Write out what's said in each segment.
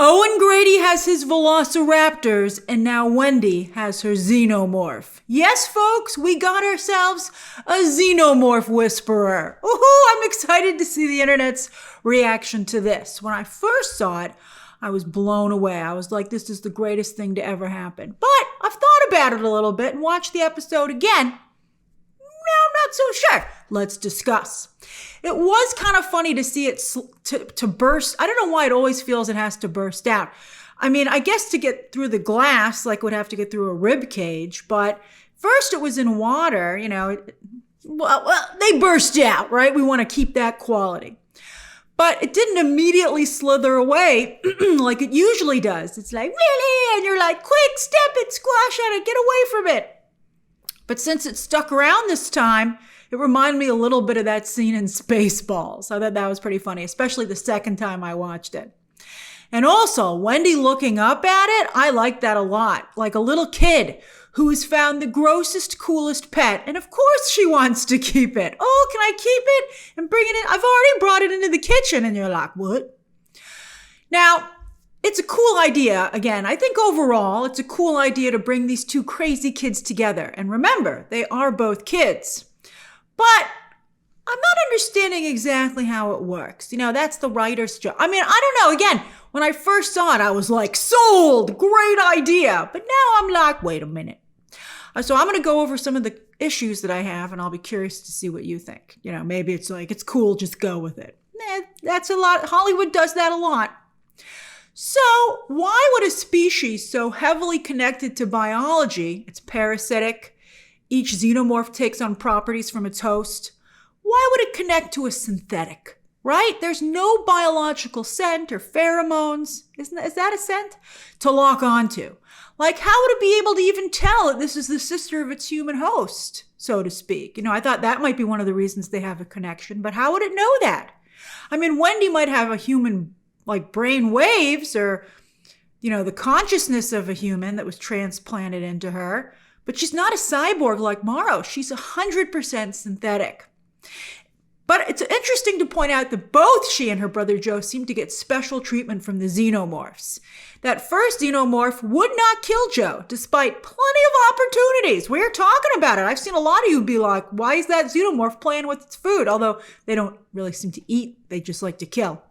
Owen Grady has his velociraptors, and now Wendy has her xenomorph. Yes, folks, we got ourselves a xenomorph whisperer. Ooh, I'm excited to see the internet's reaction to this. When I first saw it, I was blown away. I was like, this is the greatest thing to ever happen. But I've thought about it a little bit and watched the episode again. Now I'm not so sure. Let's discuss. It was kind of funny to see it to burst. I don't know why it always feels it has to burst out. I mean, I guess to get through the glass, like it would have to get through a rib cage. But first it was in water, you know. Well, they burst out, right? We want to keep that quality. But it didn't immediately slither away like it usually does. It's like, really? And you're like, quick, step it, squash at it, get away from it. But since it stuck around this time, it reminded me a little bit of that scene in Spaceballs. I thought that was pretty funny, especially the second time I watched it. And also, Wendy looking up at it, I like that a lot. Like a little kid who has found the grossest, coolest pet. And of course she wants to keep it. Oh, can I keep it and bring it in? I've already brought it into the kitchen. And you're like, what? Now, it's a cool idea. Again, I think overall, it's a cool idea to bring these two crazy kids together. And remember, they are both kids. But I'm not understanding exactly how it works. You know, that's the writer's job. I mean, I don't know. Again, when I first saw it, I was like, sold, great idea. But now I'm like, wait a minute. So I'm going to go over some of the issues that I have, and I'll be curious to see what you think. You know, maybe it's like, it's cool, just go with it. That's a lot. Hollywood does that a lot. So why would a species so heavily connected to biology, it's parasitic, each xenomorph takes on properties from its host, why would it connect to a synthetic, right? There's no biological scent or pheromones, is that a scent? To lock onto. Like, how would it be able to even tell that this is the sister of its human host, so to speak? You know, I thought that might be one of the reasons they have a connection, but how would it know that? I mean, Wendy might have a human like brain waves or, you know, the consciousness of a human that was transplanted into her. But she's not a cyborg like Morrow. She's 100% synthetic. But it's interesting to point out that both she and her brother Joe seem to get special treatment from the xenomorphs. That first xenomorph would not kill Joe, despite plenty of opportunities. We're talking about it. I've seen a lot of you be like, why is that xenomorph playing with its food? Although they don't really seem to eat. They just like to kill.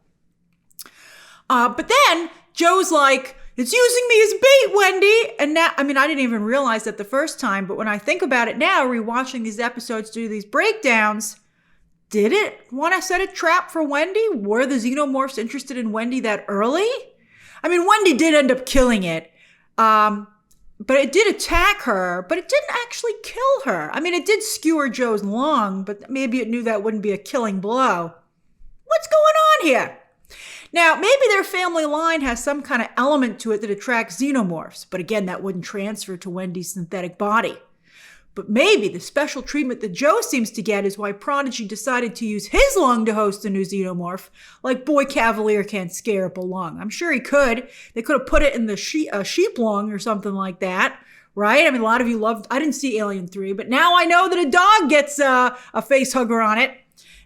But then Joe's like, it's using me as bait, Wendy. And now, I mean, I didn't even realize that the first time, but when I think about it now, rewatching these episodes, do these breakdowns, did it want to set a trap for Wendy? Were the xenomorphs interested in Wendy that early? I mean, Wendy did end up killing it. But it did attack her, but it didn't actually kill her. I mean, it did skewer Joe's lung, but maybe it knew that wouldn't be a killing blow. What's going on here? Now, maybe their family line has some kind of element to it that attracts xenomorphs, but again, that wouldn't transfer to Wendy's synthetic body. But maybe the special treatment that Joe seems to get is why Prodigy decided to use his lung to host a new xenomorph, like boy Kavalier can't scare up a lung. I'm sure he could. They could have put it in the sheep lung or something like that, right? I mean, a lot of you loved, I didn't see Alien 3, but now I know that a dog gets a face hugger on it,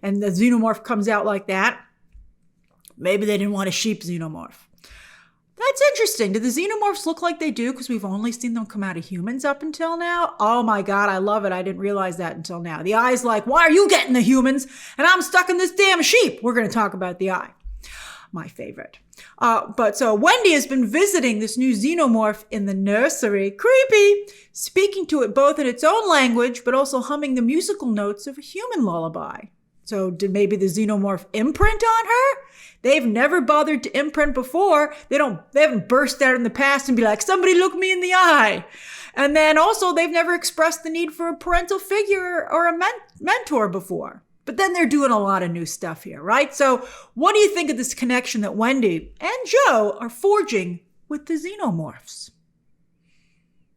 and the xenomorph comes out like that. Maybe they didn't want a sheep xenomorph. That's interesting. Do the xenomorphs look like they do? Because we've only seen them come out of humans up until now. Oh my God, I love it. I didn't realize that until now. The eye's like, why are you getting the humans? And I'm stuck in this damn sheep. We're going to talk about the eye. My favorite. But so Wendy has been visiting this new xenomorph in the nursery. Creepy. Speaking to it both in its own language, but also humming the musical notes of a human lullaby. So did maybe the xenomorph imprint on her? They've never bothered to imprint before. They haven't burst out in the past and be like, somebody look me in the eye. And then also they've never expressed the need for a parental figure or a mentor before. But then they're doing a lot of new stuff here, right? So what do you think of this connection that Wendy and Joe are forging with the xenomorphs?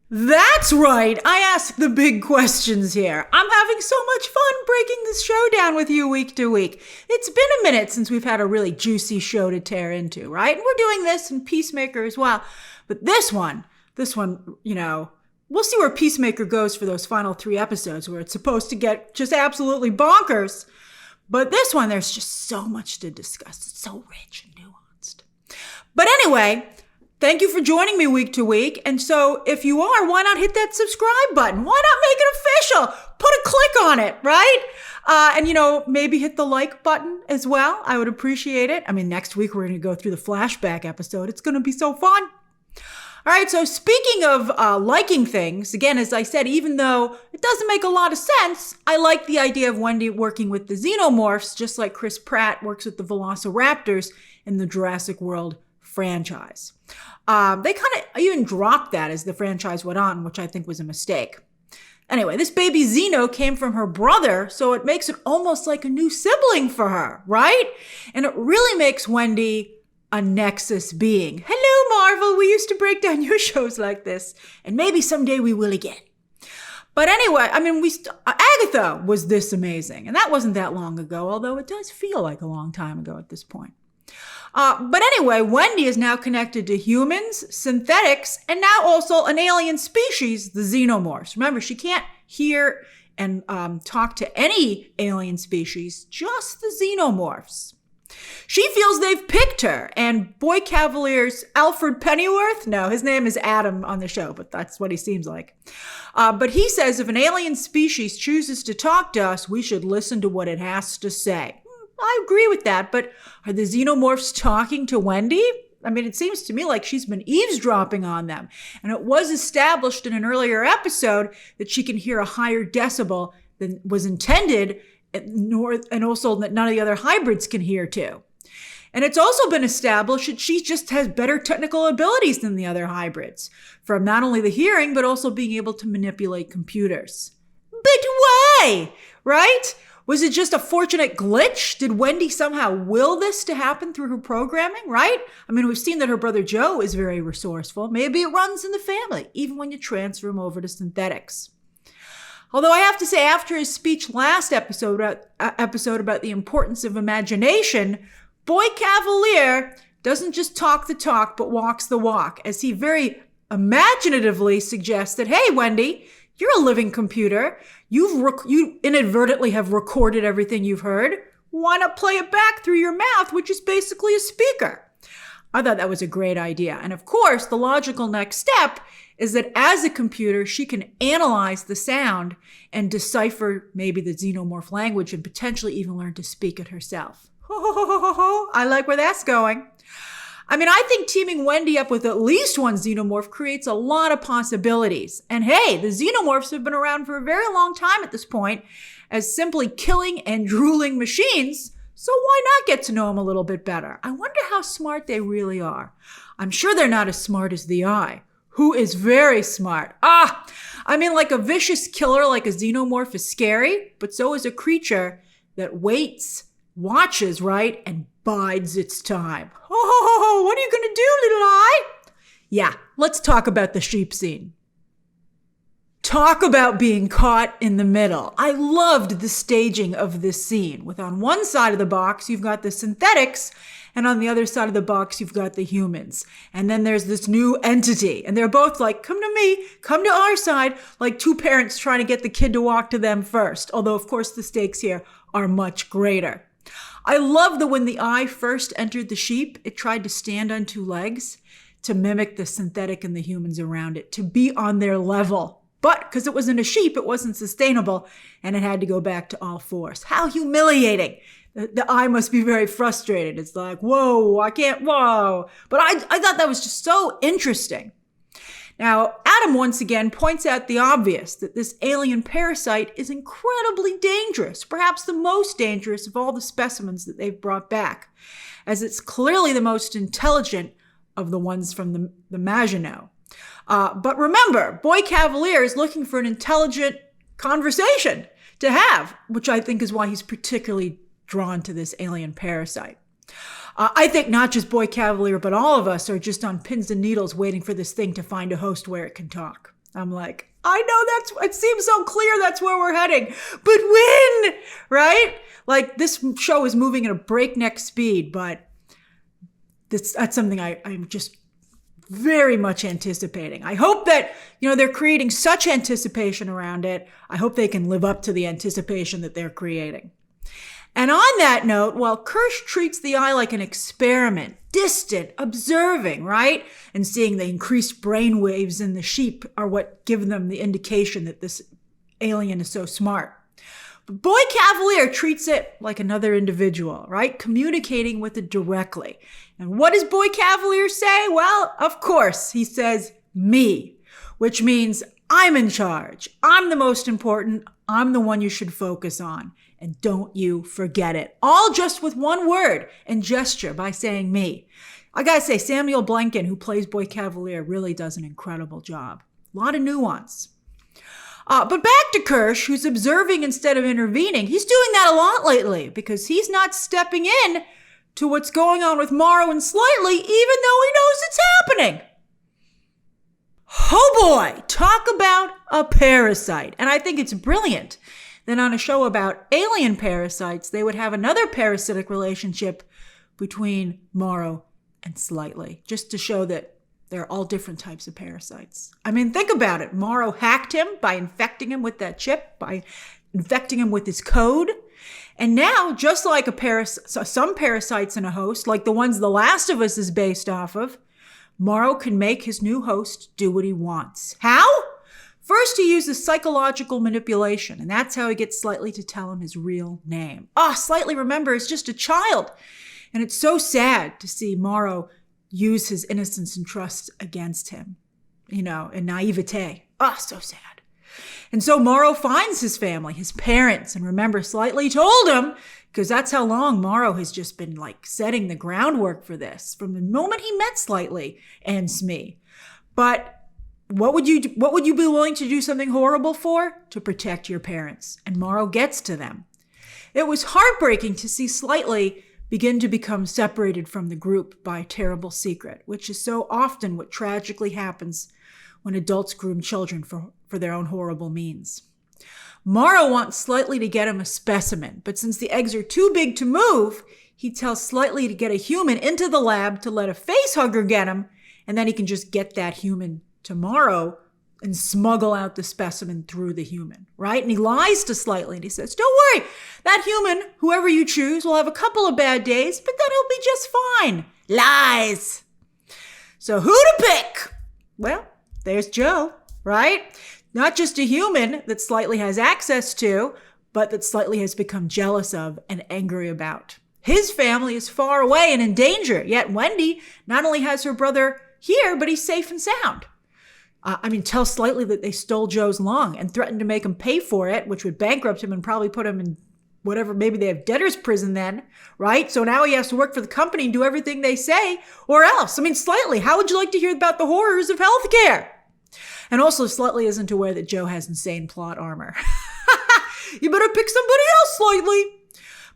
That's right. I ask the big questions here. I'm having so much fun breaking this show down with you week to week. It's been a minute since we've had a really juicy show to tear into, right? And we're doing this in Peacemaker as well. But this one, you know, we'll see where Peacemaker goes for those final 3 episodes where it's supposed to get just absolutely bonkers. But this one, there's just so much to discuss. It's so rich and nuanced. But anyway, thank you for joining me week to week. And so if you are, why not hit that subscribe button? Why not make it official? Put a click on it, right? And, maybe hit the like button as well. I would appreciate it. I mean, next week we're going to go through the flashback episode. It's going to be so fun. All right, so speaking of liking things, again, as I said, even though it doesn't make a lot of sense, I like the idea of Wendy working with the Xenomorphs, just like Chris Pratt works with the Velociraptors in the Jurassic World franchise. They kind of even dropped that as the franchise went on, which I think was a mistake. Anyway, this baby Xeno came from her brother, so it makes it almost like a new sibling for her, right? And it really makes Wendy a Nexus being. Hello, Marvel. We used to break down your shows like this, and maybe someday we will again. But anyway, I mean, Agatha was this amazing, and that wasn't that long ago, although it does feel like a long time ago at this point. But anyway, Wendy is now connected to humans, synthetics, and now also an alien species, the Xenomorphs. Remember, she can't hear and talk to any alien species, just the Xenomorphs. She feels they've picked her, and Boy Cavalier's Alfred Pennyworth, no, his name is Adam on the show, but that's what he seems like. But he says if an alien species chooses to talk to us, we should listen to what it has to say. I agree with that, but are the Xenomorphs talking to Wendy? I mean, it seems to me like she's been eavesdropping on them. And it was established in an earlier episode that she can hear a higher decibel than was intended, and also that none of the other hybrids can hear too. And it's also been established that she just has better technical abilities than the other hybrids, from not only the hearing, but also being able to manipulate computers. But why? Right? Was it just a fortunate glitch? Did Wendy somehow will this to happen through her programming, right? I mean, we've seen that her brother Joe is very resourceful. Maybe it runs in the family, even when you transfer him over to synthetics. Although I have to say, after his speech last episode about the importance of imagination, Boy Cavalier doesn't just talk the talk, but walks the walk, as he very imaginatively suggests that, hey, Wendy, you're a living computer. You inadvertently have recorded everything you've heard. Why not play it back through your mouth, which is basically a speaker? I thought that was a great idea. And of course, the logical next step is that as a computer, she can analyze the sound and decipher maybe the Xenomorph language and potentially even learn to speak it herself. I like where that's going. I mean, I think teaming Wendy up with at least one Xenomorph creates a lot of possibilities. And hey, the Xenomorphs have been around for a very long time at this point as simply killing and drooling machines. So why not get to know them a little bit better? I wonder how smart they really are. I'm sure they're not as smart as the Eye, who is very smart. I mean, like a vicious killer like a Xenomorph is scary, but so is a creature that waits, watches, right, and bides its time. Oh, what are you going to do, little Eye? Yeah, let's talk about the sheep scene. Talk about being caught in the middle. I loved the staging of this scene. With on one side of the box, you've got the synthetics, and on the other side of the box, you've got the humans. And then there's this new entity, and they're both like, come to me, come to our side, like two parents trying to get the kid to walk to them first. Although, of course, the stakes here are much greater. I love that when the Eye first entered the sheep, it tried to stand on two legs to mimic the synthetic and the humans around it, to be on their level. But because it wasn't a sheep, it wasn't sustainable, and it had to go back to all fours. How humiliating. The Eye must be very frustrated. It's like, whoa, I can't, whoa. But I thought that was just so interesting. Now, Adam once again points out the obvious, that this alien parasite is incredibly dangerous, perhaps the most dangerous of all the specimens that they've brought back, as it's clearly the most intelligent of the ones from the Maginot. But remember, Boy Cavalier is looking for an intelligent conversation to have, which I think is why he's particularly drawn to this alien parasite. I think not just Boy Cavalier, but all of us are just on pins and needles waiting for this thing to find a host where it can talk. I'm like, I know it seems so clear that's where we're heading, but when, right? Like this show is moving at a breakneck speed, but that's something I'm just very much anticipating. I hope that, they're creating such anticipation around it. I hope they can live up to the anticipation that they're creating. And on that note, well, Kersh treats the eye like an experiment, distant, observing, right? And seeing the increased brain waves in the sheep are what give them the indication that this alien is so smart. But Boy Kavalier treats it like another individual, right? Communicating with it directly. And what does Boy Kavalier say? Well, of course, he says, me, which means I'm in charge. I'm the most important. I'm the one you should focus on. And don't you forget it. All just with one word and gesture by saying me. I gotta say, Samuel Blanken, who plays Boy Kavalier, really does an incredible job. A lot of nuance. But back to Kersh, who's observing instead of intervening. He's doing that a lot lately because he's not stepping in to what's going on with Morrow and Slightly, even though he knows it's happening. Oh boy, talk about a parasite. And I think it's brilliant that on a show about alien parasites, they would have another parasitic relationship between Morrow and Slightly, just to show that there are all different types of parasites. I mean, think about it. Morrow hacked him by infecting him with that chip, by infecting him with his code. And now, just like some parasites in a host, like the ones The Last of Us is based off of, Morrow can make his new host do what he wants. How? First, he uses psychological manipulation, and that's how he gets Slightly to tell him his real name. Slightly, remember, is just a child. And it's so sad to see Morrow use his innocence and trust against him, and naivete. So sad. And so Morrow finds his family, his parents, and remember, Slightly told him, because that's how long Morrow has just been setting the groundwork for this, from the moment he met Slightly and Smee. But what would you be willing to do something horrible for? To protect your parents. And Morrow gets to them. It was heartbreaking to see Slightly begin to become separated from the group by a terrible secret, which is so often what tragically happens when adults groom children for their own horrible means. Morrow wants Slightly to get him a specimen, but since the eggs are too big to move, he tells Slightly to get a human into the lab to let a facehugger get him, and then he can just get that human to Morrow and smuggle out the specimen through the human, right? And he lies to Slightly and he says, don't worry, that human, whoever you choose, will have a couple of bad days, but then he'll be just fine. Lies. So who to pick? Well, there's Joe, right? Not just a human that Slightly has access to, but that Slightly has become jealous of and angry about. His family is far away and in danger, yet Wendy not only has her brother here, but he's safe and sound. Tell Slightly that they stole Joe's lung and threatened to make him pay for it, which would bankrupt him and probably put him in whatever, maybe they have debtor's prison then, right? So now he has to work for the company and do everything they say, or else. Slightly, how would you like to hear about the horrors of healthcare? And also, Slightly isn't aware that Joe has insane plot armor. You better pick somebody else, Slightly.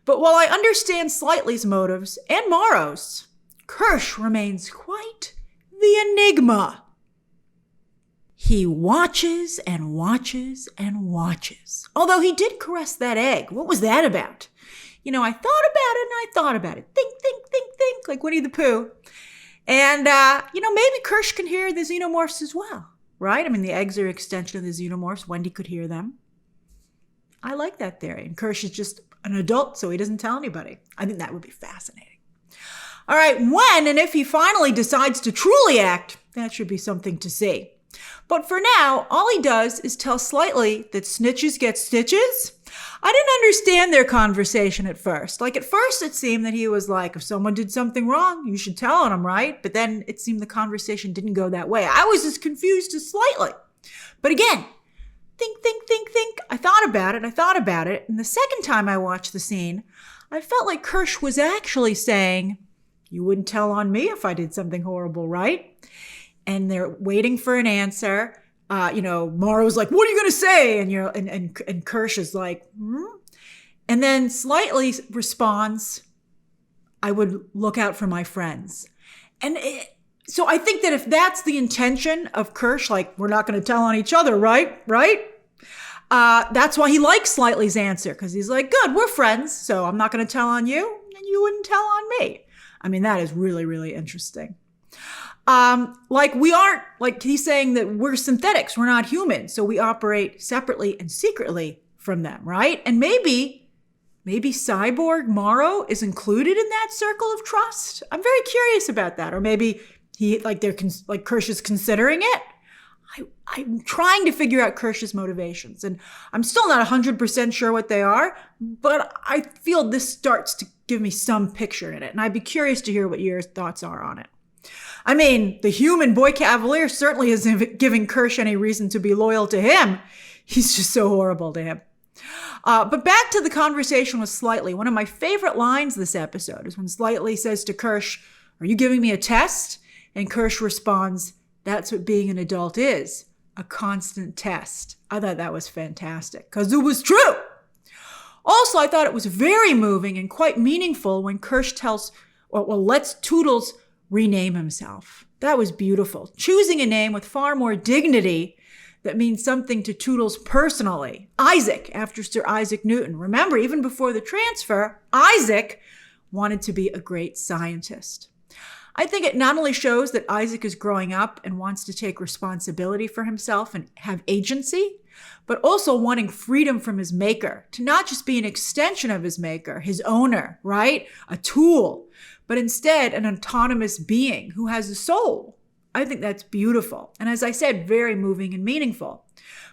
But while I understand Slightly's motives and Morrow's, Kersh remains quite the enigma. He watches and watches and watches. Although he did caress that egg. What was that about? I thought about it and I thought about it. Think, think, think, think, like Winnie the Pooh. And, maybe Kersh can hear the xenomorphs as well, right? The eggs are an extension of the xenomorphs. Wendy could hear them. I like that theory. And Kersh is just an adult, so he doesn't tell anybody. I think that would be fascinating. All right, when and if he finally decides to truly act, that should be something to see. But for now, all he does is tell Slightly that snitches get stitches. I didn't understand their conversation at first. At first it seemed that he was like, if someone did something wrong, you should tell on them, right? But then it seemed the conversation didn't go that way. I was as confused as Slightly. But again, think. I thought about it. And the second time I watched the scene, I felt like Kersh was actually saying, you wouldn't tell on me if I did something horrible, right? And they're waiting for an answer. Morrow's like, what are you going to say? And Kersh is like, And then Slightly responds, I would look out for my friends. So I think that if that's the intention of Kersh, we're not going to tell on each other, right? That's why he likes Slightly's answer, because he's like, good, we're friends, so I'm not going to tell on you, and you wouldn't tell on me. That is really, really interesting. We aren't, he's saying that we're synthetics, we're not human, so we operate separately and secretly from them, right? And maybe maybe cyborg Morrow is included in that circle of trust? I'm very curious about that. Or maybe Kirsh is considering it. I'm trying to figure out Kersh's motivations, and I'm still not 100% sure what they are, but I feel this starts to give me some picture in it, and I'd be curious to hear what your thoughts are on it. I mean, the human boy Kavalier certainly isn't giving Kersh any reason to be loyal to him. He's just so horrible to him. But back to the conversation with Slightly. One of my favorite lines this episode is when Slightly says to Kersh, "Are you giving me a test?" And Kersh responds, "That's what being an adult is, a constant test." I thought that was fantastic because it was true. Also, I thought it was very moving and quite meaningful when Kersh lets Toodles rename himself. That was beautiful. Choosing a name with far more dignity that means something to Toodles personally. Isaac, after Sir Isaac Newton. Remember, even before the transfer, Isaac wanted to be a great scientist. I think it not only shows that Isaac is growing up and wants to take responsibility for himself and have agency, but also wanting freedom from his maker, to not just be an extension of his maker, his owner, right? A tool, but instead an autonomous being who has a soul. I think that's beautiful. And as I said, very moving and meaningful.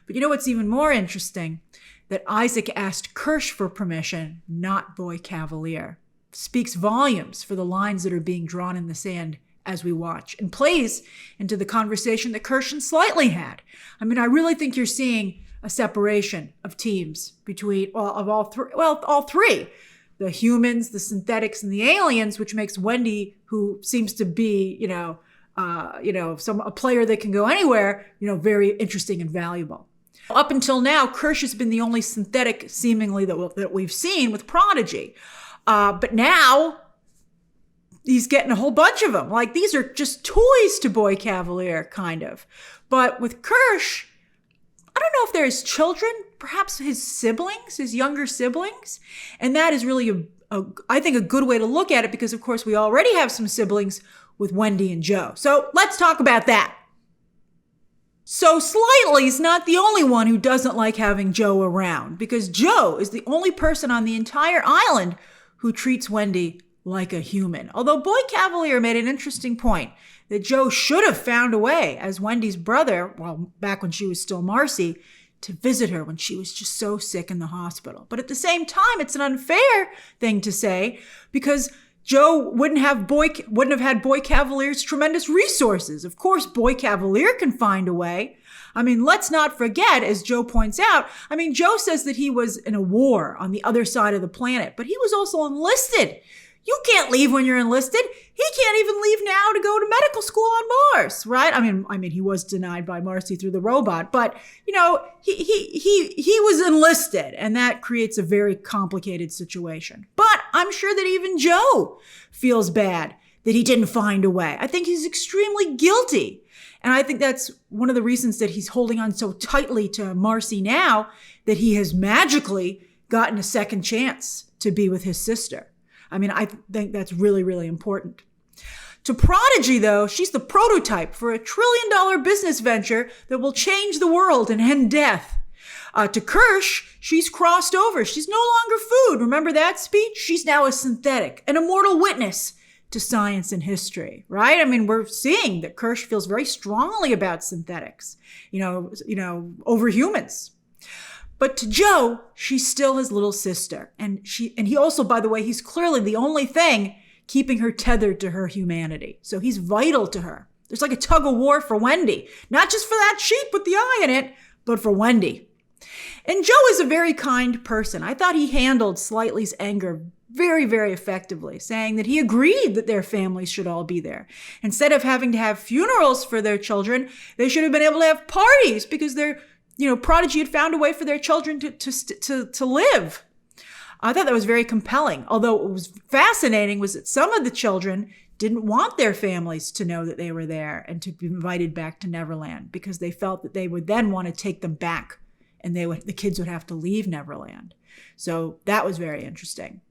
But you know what's even more interesting? That Isaac asked Kersh for permission, not Boy Kavalier. Speaks volumes for the lines that are being drawn in the sand as we watch, and plays into the conversation that Kersh and Slightly had. I mean, I really think you're seeing a separation of teams between all three, the humans, the synthetics, and the aliens, which makes Wendy, who seems to be, a player that can go anywhere, very interesting and valuable. Up until now, Kersh has been the only synthetic, seemingly, that we've seen with Prodigy. But now he's getting a whole bunch of them. Like, these are just toys to Boy Kavalier, kind of. But with Kersh, I don't know if they're his children, perhaps his siblings, his younger siblings. And that is really, I think, a good way to look at it because, of course, we already have some siblings with Wendy and Joe. So let's talk about that. So Slightly's not the only one who doesn't like having Joe around, because Joe is the only person on the entire island who treats Wendy like a human. Although Boy Kavalier made an interesting point that Joe should have found a way, as Wendy's brother, back when she was still Marcy, to visit her when she was just so sick in the hospital. But at the same time, it's an unfair thing to say because Joe wouldn't have had Boy Kavalier's tremendous resources. Of course, Boy Kavalier can find a way. I mean, let's not forget, as Joe points out, Joe says that he was in a war on the other side of the planet, but he was also enlisted. You can't leave when you're enlisted. He can't even leave now to go to medical school on Mars, right? I mean, he was denied by Marcy through the robot, but he was enlisted, and that creates a very complicated situation. But I'm sure that even Joe feels bad that he didn't find a way. I think he's extremely guilty. And I think that's one of the reasons that he's holding on so tightly to Marcy now, that he has magically gotten a second chance to be with his sister. I think that's really, really important. To Prodigy, though, she's the prototype for a $1 trillion business venture that will change the world and end death. To Kersh, she's crossed over. She's no longer food. Remember that speech? She's now a synthetic, an immortal witness to science and history, right? We're seeing that Kersh feels very strongly about synthetics, over humans. But to Joe, she's still his little sister. And he also, by the way, he's clearly the only thing keeping her tethered to her humanity. So he's vital to her. There's like a tug-of-war for Wendy, not just for that sheep with the eye in it, but for Wendy. And Joe is a very kind person. I thought he handled Slightly's anger very, very effectively, saying that he agreed that their families should all be there. Instead of having to have funerals for their children, they should have been able to have parties because Prodigy had found a way for their children to live. I thought that was very compelling. Although what was fascinating was that some of the children didn't want their families to know that they were there and to be invited back to Neverland because they felt that they would then want to take them back and the kids would have to leave Neverland. So that was very interesting.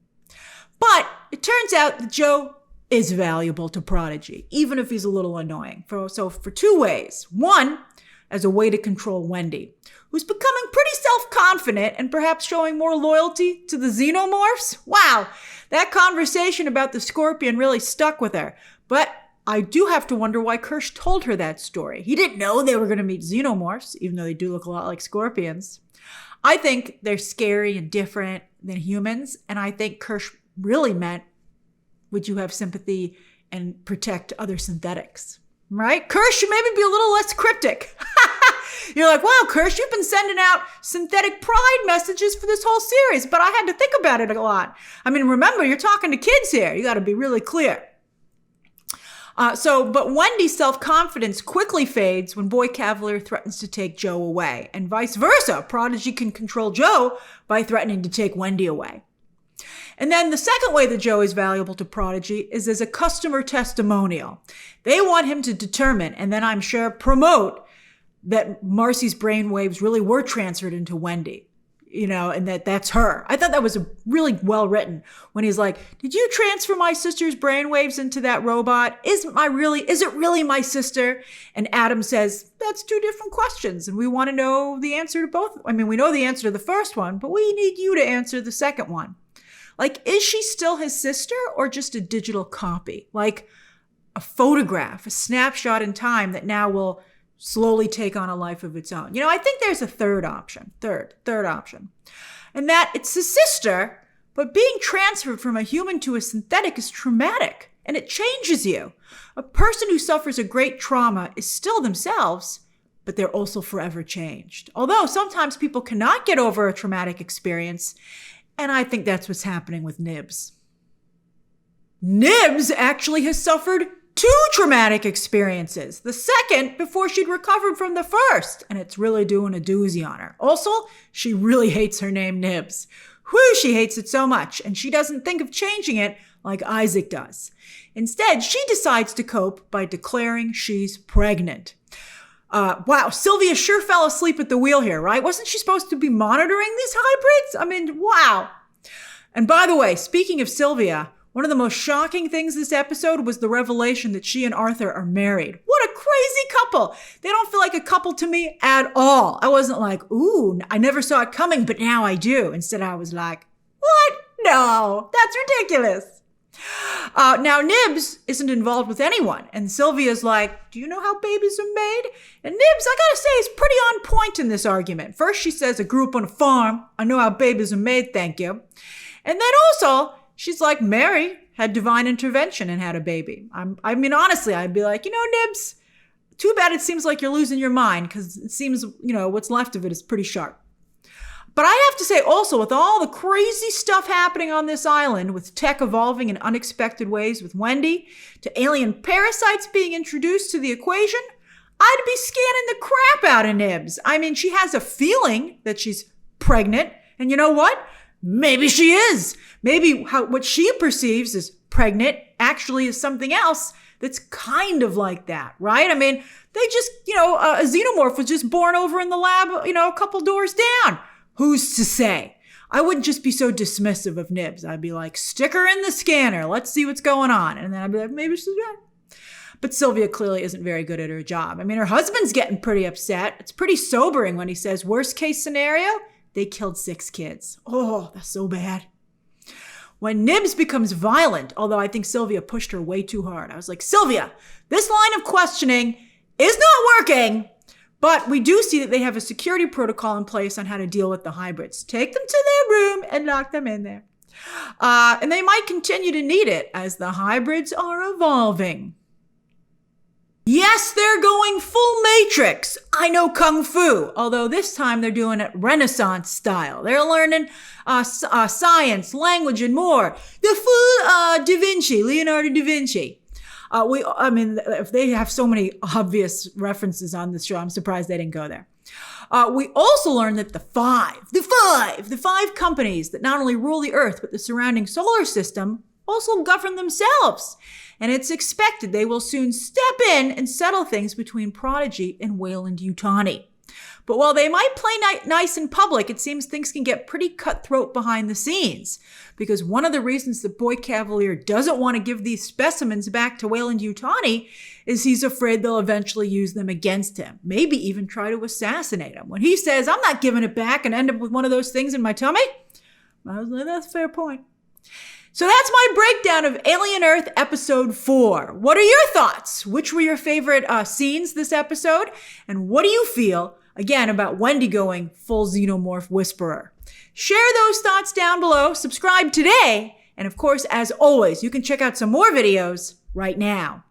But it turns out that Joe is valuable to Prodigy, even if he's a little annoying. For two ways. One, as a way to control Wendy, who's becoming pretty self-confident and perhaps showing more loyalty to the Xenomorphs. Wow, that conversation about the scorpion really stuck with her. But I do have to wonder why Kersh told her that story. He didn't know they were going to meet Xenomorphs, even though they do look a lot like scorpions. I think they're scary and different than humans, and I think Kersh really meant, would you have sympathy and protect other synthetics? Right? Kersh should maybe be a little less cryptic. You're like, wow, Kersh, you've been sending out synthetic pride messages for this whole series, but I had to think about it a lot. I mean, remember, you're talking to kids here. You got to be really clear. But Wendy's self-confidence quickly fades when Boy Kavalier threatens to take Joe away, and vice versa. Prodigy can control Joe by threatening to take Wendy away. And then the second way that Joe is valuable to Prodigy is as a customer testimonial. They want him to determine, and then I'm sure promote, that Marcy's brainwaves really were transferred into Wendy. And that's her. I thought that was really well written when he's like, did you transfer my sister's brainwaves into that robot? Is it really my sister? And Adam says, that's two different questions. And we want to know the answer to both. I mean, we know the answer to the first one, but we need you to answer the second one. Like, is she still his sister or just a digital copy? Like a photograph, a snapshot in time that now will slowly take on a life of its own. I think there's a third option, third option. And that it's a sister, but being transferred from a human to a synthetic is traumatic and it changes you. A person who suffers a great trauma is still themselves, but they're also forever changed. Although sometimes people cannot get over a traumatic experience, and I think that's what's happening with Nibs. Nibs actually has suffered 2 traumatic experiences. The second before she'd recovered from the first, and it's really doing a doozy on her. Also, she really hates her name Nibs. Whew, she hates it so much, and she doesn't think of changing it like Isaac does. Instead, she decides to cope by declaring she's pregnant. Wow, Sylvia sure fell asleep at the wheel here, right? Wasn't she supposed to be monitoring these hybrids? I mean, wow. And by the way, speaking of Sylvia, one of the most shocking things this episode was the revelation that she and Arthur are married. What a crazy couple. They don't feel like a couple to me at all. I wasn't like, ooh, I never saw it coming, but now I do. Instead, I was like, what? No, that's ridiculous. Now, Nibs isn't involved with anyone. And Sylvia's like, do you know how babies are made? And Nibs, I gotta say, is pretty on point in this argument. First, she says, I grew up on a farm. I know how babies are made, thank you. And then also, she's like, Mary had divine intervention and had a baby. I mean, honestly, I'd be like, Nibs, too bad it seems like you're losing your mind because it seems, what's left of it is pretty sharp. But I have to say also, with all the crazy stuff happening on this island, with tech evolving in unexpected ways with Wendy, to alien parasites being introduced to the equation, I'd be scanning the crap out of Nibs. I mean, she has a feeling that she's pregnant, and you know what? Maybe she is. Maybe what she perceives as pregnant actually is something else that's kind of like that, right? I mean, they just, a xenomorph was just born over in the lab, a couple doors down. Who's to say? I wouldn't just be so dismissive of Nibs. I'd be like, stick her in the scanner. Let's see what's going on. And then I'd be like, maybe she's good. But Sylvia clearly isn't very good at her job. I mean, her husband's getting pretty upset. It's pretty sobering when he says, worst case scenario, they killed 6 kids. Oh, that's so bad. When Nibs becomes violent, although I think Sylvia pushed her way too hard. I was like, Sylvia, this line of questioning is not working. But we do see that they have a security protocol in place on how to deal with the hybrids. Take them to their room and lock them in there. And they might continue to need it as the hybrids are evolving. Yes, they're going full Matrix. I know Kung Fu, although this time they're doing it Renaissance style. They're learning science, language, and more. The full Leonardo da Vinci. If they have so many obvious references on this show, I'm surprised they didn't go there. We also learned that the five companies that not only rule the Earth, but the surrounding solar system also govern themselves. And it's expected they will soon step in and settle things between Prodigy and Weyland Yutani. But while they might play nice in public, it seems things can get pretty cutthroat behind the scenes. Because one of the reasons the boy Kavalier doesn't want to give these specimens back to Weyland-Yutani is he's afraid they'll eventually use them against him. Maybe even try to assassinate him. When he says, I'm not giving it back and end up with one of those things in my tummy, that's a fair point. So that's my breakdown of Alien Earth Episode 4. What are your thoughts? Which were your favorite scenes this episode? And what do you feel, again, about Wendy going full Xenomorph Whisperer? Share those thoughts down below. Subscribe today. And of course, as always, you can check out some more videos right now.